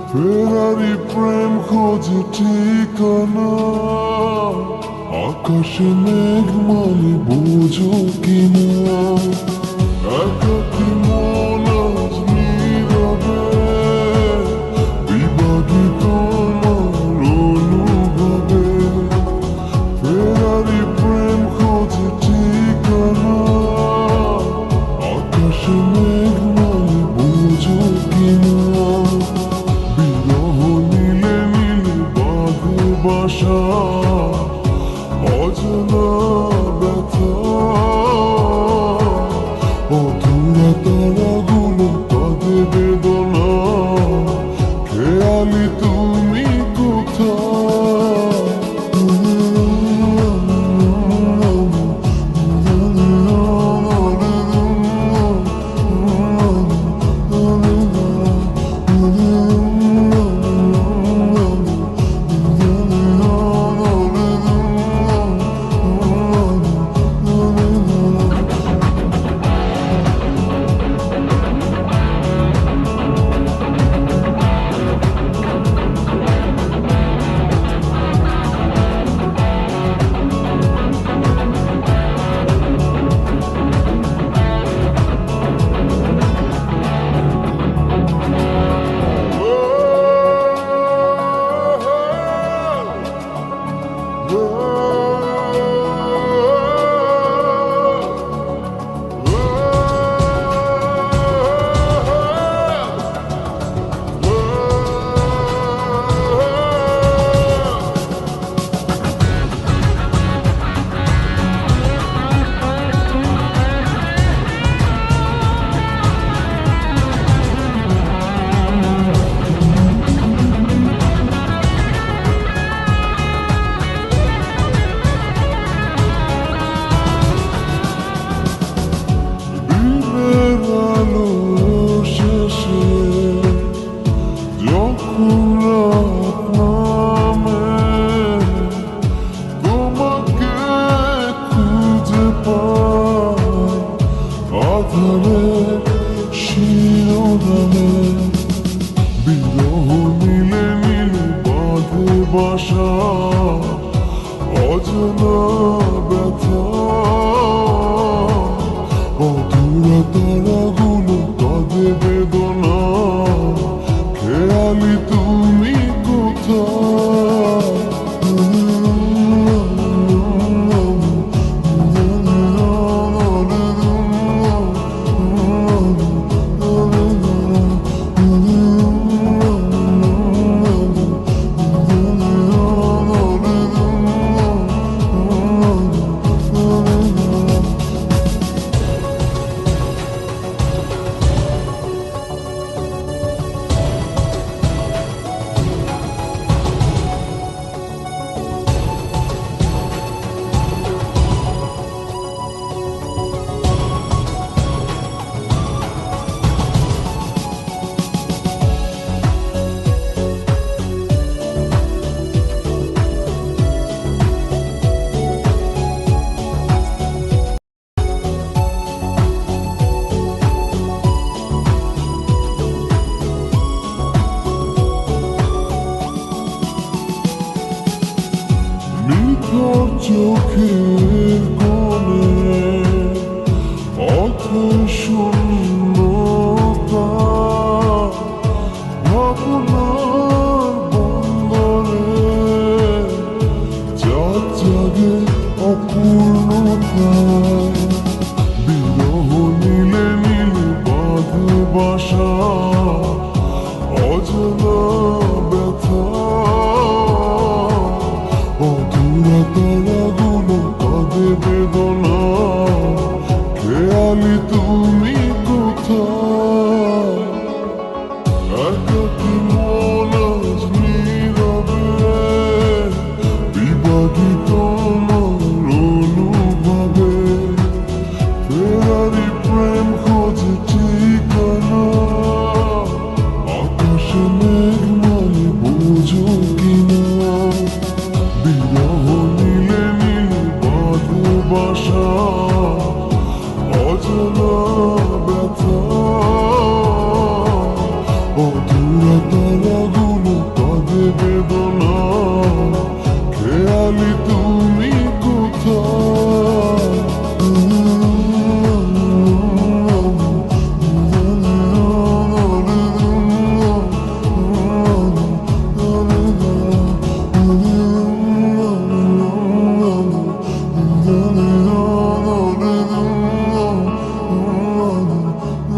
ফেরারি প্রেম খোঁজে ঠিকানা, আকাশে মেঘ মানে বোঝো কিনা। একাকী মন আজ নীরবে বিবাহিত আমার অনুভবে। ফেরারি প্রেম খোঁজে ঠিকানা, আকাশে মেঘ মানে বোঝো কিনা। বাসা অজানা ব্যথা, অধুরা তারাগুলো কাঁদে বেদনা। খেয়ালি তুমি শিরোনামে বিরহ নীলে নীলে বাঁধে বাসা, অজানা ব্যথা, অধুরা তারাগুলো কাঁদে বেদনা। খেয়ালি তুমি কোথায়? নিথর চোখের কোণে অথৈ শূন্যতা, ভাবনার বন্দরে চাঁদ জাগে অপূর্ণতায়। বিরহ নীলে নীলে বাঁধে বাসা, অজানা ব্যথা, অধুরা তারাগুলো কাঁদে বেদনা। খেয়ালি তুমি কোথায়? একাকী